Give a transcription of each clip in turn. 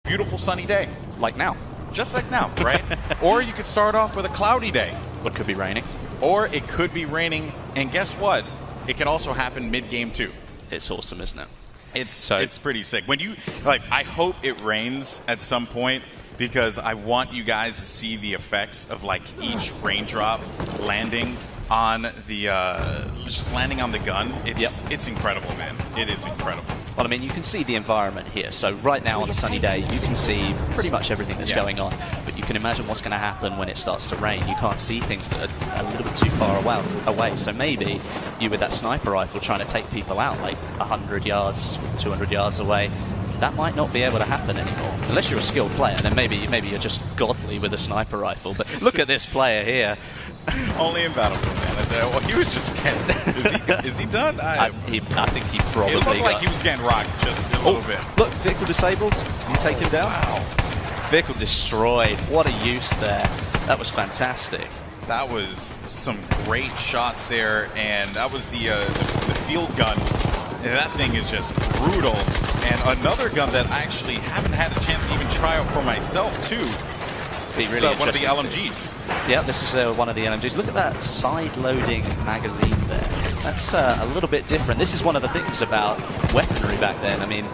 Beautiful sunny day. Like now. Just like now, right? Or you could start off with a cloudy day. It could be raining. Or it could be raining, and guess what? It can also happen mid-game too. It's awesome, isn't it? It's pretty sick. When you I hope it rains at some point, because I want you guys to see the effects of each raindrop landing on the just landing on the gun. It's incredible, man. It is incredible. Well, I mean, you can see the environment here. So right now on a sunny day, you can see pretty much everything that's going on. But you can imagine what's going to happen when it starts to rain. You can't see things that are a little bit too far away. So maybe you, with that sniper rifle, trying to take people out 100 yards, 200 yards away, that might not be able to happen anymore. Unless you're a skilled player, then maybe you're just godly with a sniper rifle. But look at this player here. Only in Battlefield, man. Well, he was just getting... Is he done? I think he probably It looked like he was getting rocked just a little bit. Look, vehicle disabled. You take him down. Wow. Vehicle destroyed. What a use there. That was fantastic. That was some great shots there, and that was the field gun. And that thing is just brutal. And another gun that I actually haven't had a chance to even try out for myself, too. This is one of the LMGs. Yeah, this is one of the LMGs. Look at that side-loading magazine there. That's a little bit different. This is one of the things about weaponry back then. I mean,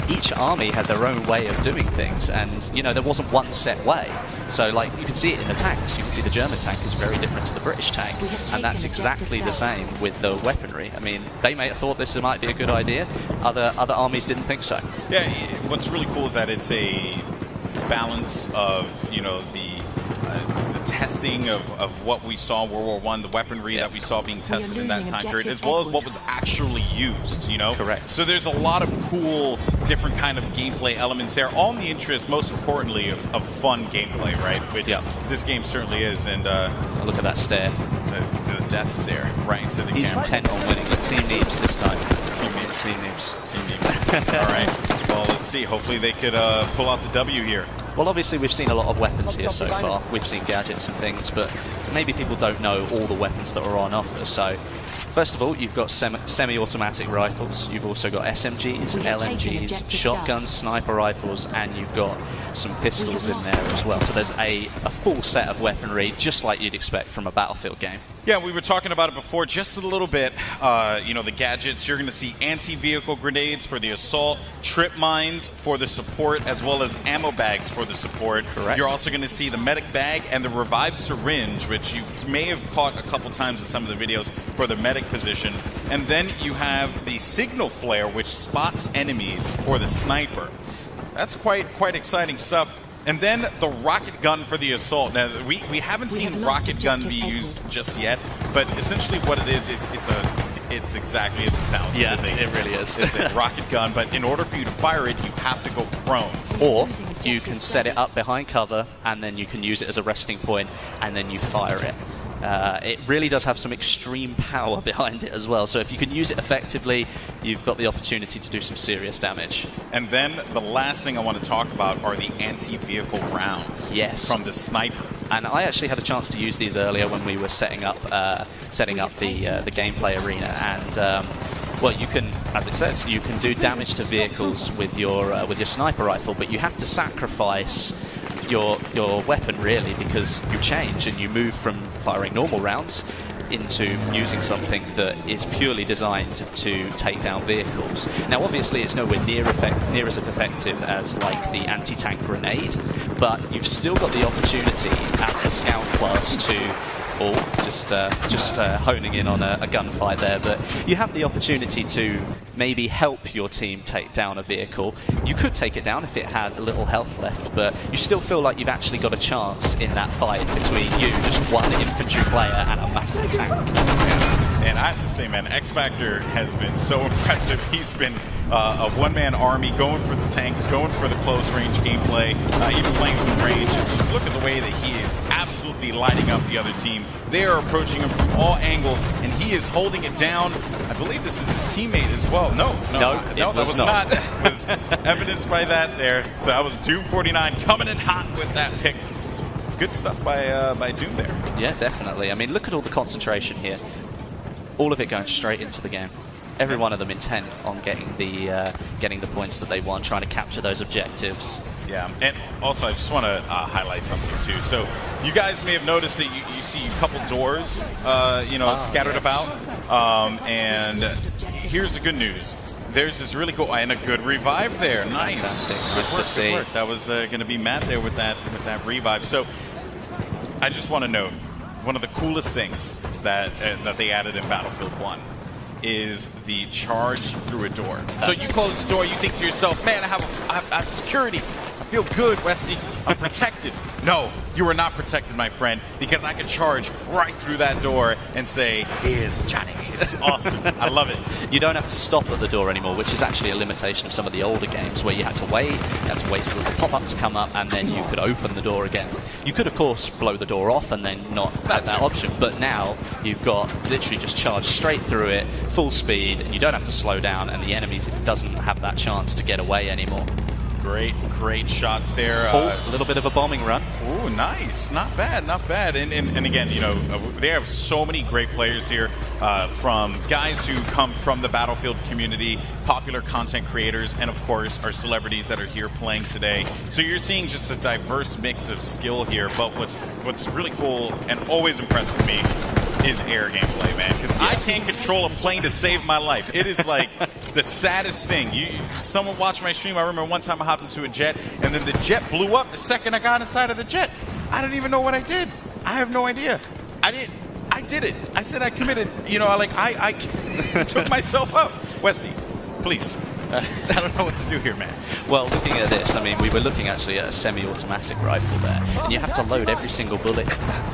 each army had their own way of doing things, and there wasn't one set way. So you can see it in the tanks. You can see the German tank is very different to the British tank, and that's exactly the same with the weaponry. I mean, they may have thought this might be a good idea. Other armies didn't think so. Yeah, what's really cool is that it's a balance of the testing of what we saw in World War I, the weaponry that we saw being tested in that time period, as well as what was actually used, Correct. So there's a lot of cool, different kind of gameplay elements there, all in the interest, most importantly, of fun gameplay, right? Which this game certainly is. And look at that stare. The death stare right into the camera. He's intent on winning. The team needs this time. Team needs. All right. Well, let's see. Hopefully they could pull out the W here. Well, obviously we've seen a lot of weapons here so far. We've seen gadgets and things, but maybe people don't know all the weapons that are on offer. So, first of all, you've got semi-automatic rifles. You've also got SMGs, LMGs, shotguns, sniper rifles, and you've got some pistols in there as well. So there's a full set of weaponry, just like you'd expect from a Battlefield game. Yeah, we were talking about it before just a little bit. The gadgets, you're going to see anti-vehicle grenades for the assault, trip mines for the support, as well as ammo bags for the support. Correct. You're also going to see the medic bag and the revived syringe, which you may have caught a couple times in some of the videos for the medic position. And then you have the signal flare, which spots enemies for the sniper. That's quite exciting stuff. And then the rocket gun for the assault. Now, we haven't seen rocket gun be used just yet, but essentially what it is, it's exactly as it sounds. Yeah, it really is. It's a rocket gun, but in order for you to fire it, you have to go prone. Or you can set it up behind cover, and then you can use it as a resting point, and then you fire it. It really does have some extreme power behind it as well. So if you can use it effectively, you've got the opportunity to do some serious damage. And then the last thing I want to talk about are the anti-vehicle rounds from the sniper. And I actually had a chance to use these earlier when we were setting up the gameplay arena. And well, you can, as it says, you can do damage to vehicles with your sniper rifle, but you have to sacrifice your weapon, really, because you change and you move from firing normal rounds into using something that is purely designed to take down vehicles. Now, obviously, it's nowhere near as effective as the anti-tank grenade, but you've still got the opportunity as the scout class to just honing in on a gunfight there, but you have the opportunity to maybe help your team take down a vehicle. You could take it down if it had a little health left, but you still feel like you've actually got a chance in that fight between you, just one infantry player, and a massive tank. And I have to say, man, X Factor has been so impressive. He's been a one-man army, going for the tanks, going for the close-range gameplay, even playing some range. And just look at the way that he is absolutely lighting up the other team. They are approaching him from all angles, and he is holding it down. I believe this is his teammate as well. No, that was not. It was evidenced by that there. So that was Doom 49 coming in hot with that pick. Good stuff by Doom there. Yeah, definitely. I mean, look at all the concentration here. All of it going straight into the game. Every one of them intent on getting the points that they want, trying to capture those objectives. Yeah, and also I just want to highlight something too. So you guys may have noticed that you see a couple doors, scattered about. And here's the good news. There's this really cool and a good revive there. Nice. Fantastic. Nice to see. That was going to be Matt there with that revive. So I just want to note one of the coolest things that they added in Battlefield 1 is the charge through a door. So you close the door, you think to yourself, man, I have security. I feel good, Westy. I'm protected. No, you are not protected, my friend, because I can charge right through that door and say, here's Johnny. It's awesome. I love it. You don't have to stop at the door anymore, which is actually a limitation of some of the older games where you had to wait for the pop-up to come up, and then you could open the door again. You could, of course, blow the door off and then not have that option, but now you've got literally just charge straight through it, full speed, and you don't have to slow down, and the enemy doesn't have that chance to get away anymore. Great shots there. A little bit of a bombing run. Oh, nice. Not bad, not bad. And again, they have so many great players here, from guys who come from the Battlefield community, popular content creators, and of course our celebrities that are here playing today. So you're seeing just a diverse mix of skill here. But what's really cool and always impresses me is air gameplay, man. Because I can't control a plane to save my life. It is like the saddest thing. Someone watched my stream. I remember one time I hopped into a jet, and then the jet blew up the second I got inside of the jet. I don't even know what I did. I have no idea. I did it. I said I committed. I took myself up. Wesley, please. I don't know what to do here, man. Well, looking at this, I mean, we were looking actually at a semi-automatic rifle there, and you have to load every single bullet.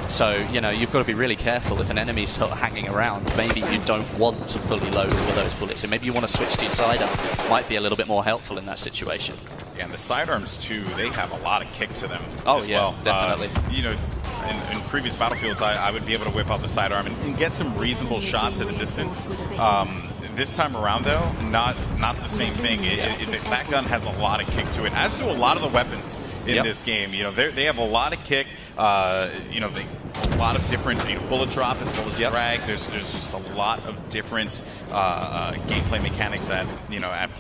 So, you've got to be really careful. If an enemy's sort of hanging around, maybe you don't want to fully load all of those bullets, and maybe you want to switch to your sidearm. Might be a little bit more helpful in that situation. Yeah, and the sidearms, too, they have a lot of kick to them as well. Definitely. In previous Battlefields, I would be able to whip up a sidearm and get some reasonable shots at a distance. This time around, though, not the same thing. That gun has a lot of kick to it, as do a lot of the weapons in this game. They have a lot of kick. A lot of different bullet drop as well as drag. There's just a lot of different gameplay mechanics at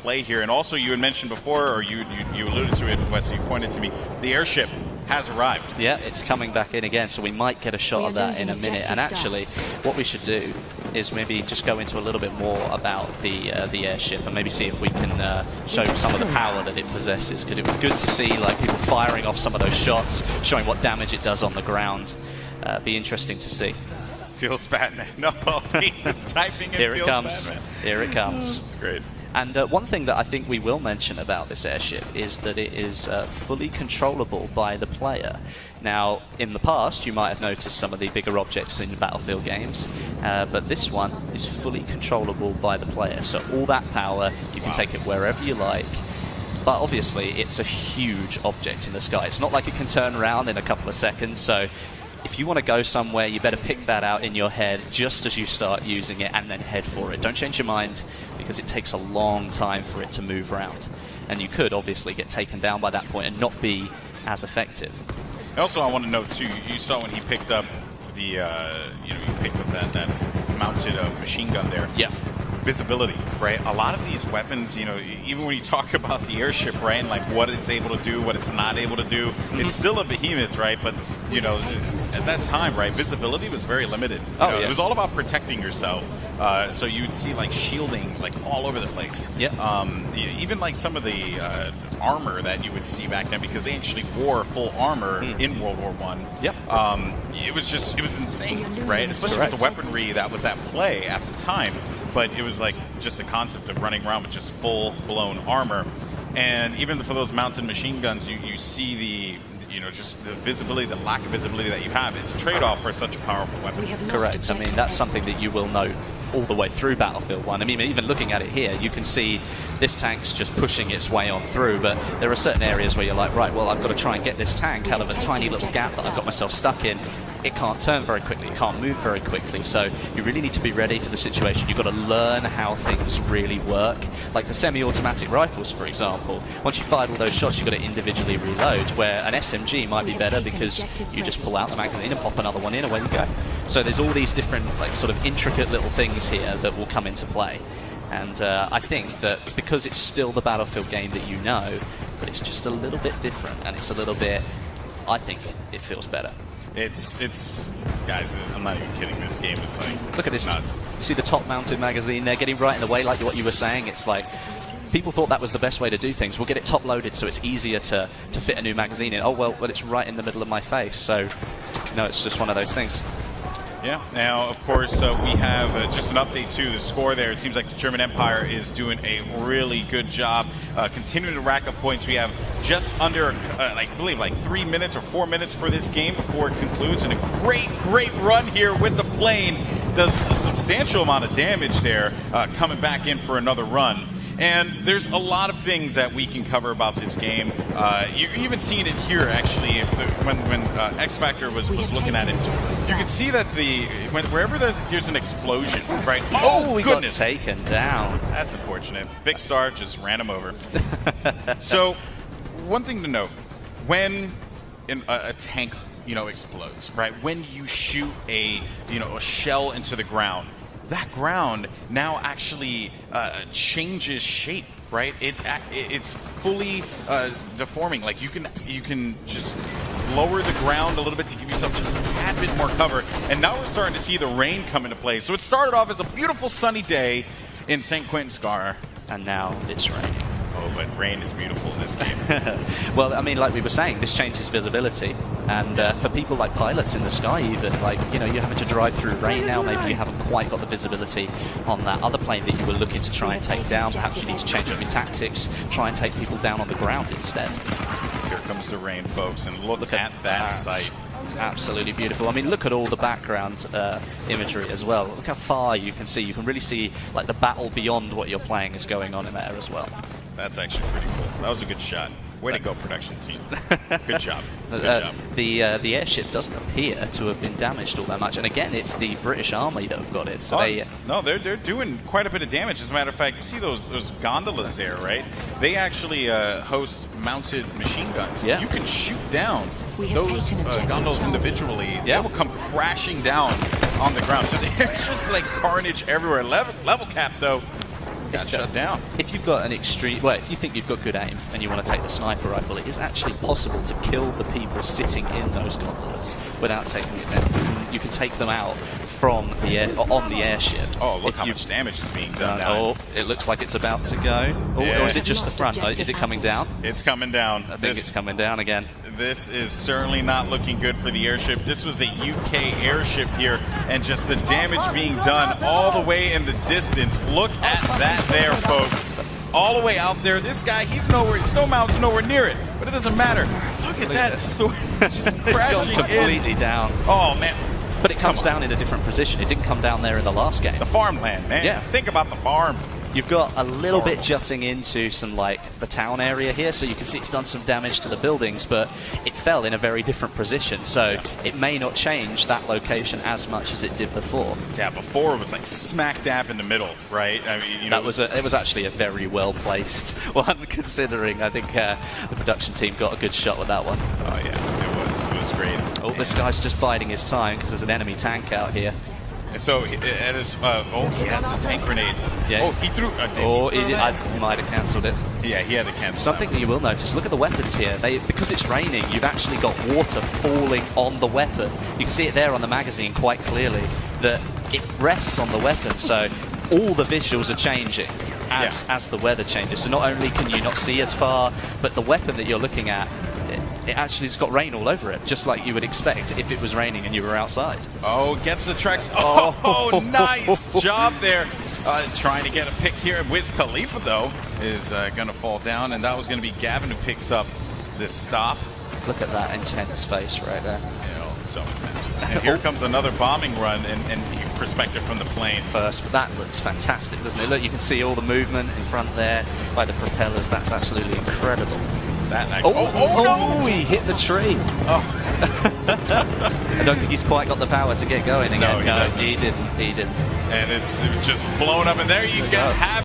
play here. And also, you had mentioned before, or you alluded to it, Wes. You pointed to me, the airship has arrived. Yeah, it's coming back in again, so we might get a shot of that in a minute. And actually, what we should do is maybe just go into a little bit more about the airship and maybe see if we can show some of the power that it possesses, because it was good to see people firing off some of those shots, showing what damage it does on the ground. Be interesting to see. Feels bad, man. No, he's typing. Here it comes. Bad, man. Here it comes. It's great. And one thing that I think we will mention about this airship is that it is fully controllable by the player. Now, in the past, you might have noticed some of the bigger objects in Battlefield games, but this one is fully controllable by the player. So all that power, you can take it wherever you like. But obviously, it's a huge object in the sky. It's not like it can turn around in a couple of seconds, so if you want to go somewhere, you better pick that out in your head just as you start using it and then head for it. Don't change your mind, because it takes a long time for it to move around. And you could obviously get taken down by that point and not be as effective. Also, I want to note, too, you saw when he picked up the, you picked up that mounted machine gun there. Yeah. Visibility, right? A lot of these weapons, even when you talk about the airship, right, and like what it's able to do, what it's not able to do, it's still a behemoth, right? But, at that time, right, visibility was very limited. It was all about protecting yourself. So you'd see shielding all over the place. Yeah. Even some of the armor that you would see back then, because they actually wore full armor in World War I. Yep. It was insane, right? Especially with the weaponry that was at play at the time. But it was just the concept of running around with just full-blown armor. And even for those mounted machine guns, you see the just the visibility, the lack of visibility that you have. It's a trade-off for such a powerful weapon. Correct. I mean, that's something that you will know all the way through Battlefield 1. I mean, even looking at it here, you can see this tank's just pushing its way on through, but there are certain areas where you're like, right, well, I've got to try and get this tank out of a tiny little gap that I've got myself stuck in. It can't turn very quickly, it can't move very quickly, so you really need to be ready for the situation. You've got to learn how things really work. Like the semi-automatic rifles, for example, once you fired all those shots, you've got to individually reload, where an SMG might be better because you just pull out the magazine and pop another one in, away you go. So there's all these different, sort of intricate little things here that will come into play. And I think that because it's still the Battlefield game that you know, but it's just a little bit different, and it's a little bit, I think it feels better. It's guys, I'm not even kidding, this game is like, look at this, nuts. You see the top mounted magazine there getting right in the way, like what you were saying. It's like, people thought that was the best way to do things. We'll get it top loaded so it's easier to fit a new magazine in. Oh well, it's right in the middle of my face, so no, it's just one of those things. Yeah, now, of course, we have just an update to the score there. It seems like the German Empire is doing a really good job continuing to rack up points. We have just under, I believe, like 3 minutes or 4 minutes for this game before it concludes. And a great run here with the plane. Does a substantial amount of damage there, coming back in for another run. And there's a lot of things that we can cover about this game. You're even seeing it here, actually, when X Factor was looking at it. You can see that wherever there's an explosion, right? Oh, we goodness. got taken down. That's unfortunate. Big Star just ran him over. So, one thing to note, when a tank, explodes, right? When you shoot a shell into the ground, that ground now actually changes shape, right? It's fully deforming. Like you can just lower the ground a little bit to give yourself just a tad bit more cover. And now we're starting to see the rain come into play. So it started off as a beautiful sunny day in St. Quentin Scar, and now it's raining. Oh, but rain is beautiful in this game. Well, I mean, like we were saying, this changes visibility, and for people like pilots in the sky, even you're having to drive through rain now. Maybe you haven't quite got the visibility on that other plane that you were looking to try and take down. Perhaps you need to change up your tactics, try and take people down on the ground instead. Here comes the rain, folks, and look at that sight. It's absolutely beautiful. I mean, look at all the background imagery as well. Look how far you can see. You can really see like the battle beyond what you're playing is going on in there as well. That's actually pretty cool. That was a good shot. Way to go, production team. Good job. Good job. The airship doesn't appear to have been damaged all that much. And again, it's the British Army that have got it. So they're doing quite a bit of damage. As a matter of fact, you see those gondolas there, right? They actually host mounted machine guns. Yeah. You can shoot down those gondolas individually. Yeah. They will come crashing down on the ground. So there's just like carnage everywhere. Level cap, though. Got shut down. If you've got an extreme, well, if you think you've got good aim and you want to take the sniper rifle, it is actually possible to kill the people sitting in those gondolas without taking it down. You can take them out from the on the airship. Oh, look how much damage is being done now. Oh, it looks like it's about to go. Oh, yeah. Or is it just the front? Is it coming down? It's coming down. I think it's coming down again. This is certainly not looking good for the airship. This was a UK airship here, and just the damage being done all the way in the distance. Look at that there, folks. All the way out there. This guy, he's nowhere. Snowmount's nowhere near it, but it doesn't matter. Look at that. Just crashing it's gone completely down. Oh, man. But it comes down in a different position. It didn't come down there in the last game. The farmland, man. Yeah. Think about the farm. You've got a little bit jutting into some, like, the town area here, so you can see it's done some damage to the buildings, but it fell in a very different position, so it may not change that location as much as it did before. Yeah, before it was like smack dab in the middle, right? I mean, it was actually a very well-placed one, considering I think the production team got a good shot with that one. Oh, yeah, it was great. Oh, this guy's just biding his time because there's an enemy tank out here. And so it is. Oh, he has the tank grenade. Yeah. Oh, he threw. He might have cancelled it. Yeah, he had to cancel. Something that you will notice. Look at the weapons here. Because it's raining, you've actually got water falling on the weapon. You can see it there on the magazine quite clearly. That it rests on the weapon, so all the visuals are changing as the weather changes. So not only can you not see as far, but the weapon that you're looking at, it actually has got rain all over it, just like you would expect if it was raining and you were outside. Oh, gets the tracks. Oh, nice job there. Trying to get a pick here. Wiz Khalifa, though, is going to fall down, and that was going to be Gavin who picks up this stop. Look at that intense face right there. So intense. And here comes another bombing run and perspective from the plane. First, but that looks fantastic, doesn't it? Look, you can see all the movement in front there by the propellers. That's absolutely incredible. No! He hit the tree. Oh. I don't think he's quite got the power to get going again. No, he didn't. And it's just blown up, and there you go. Have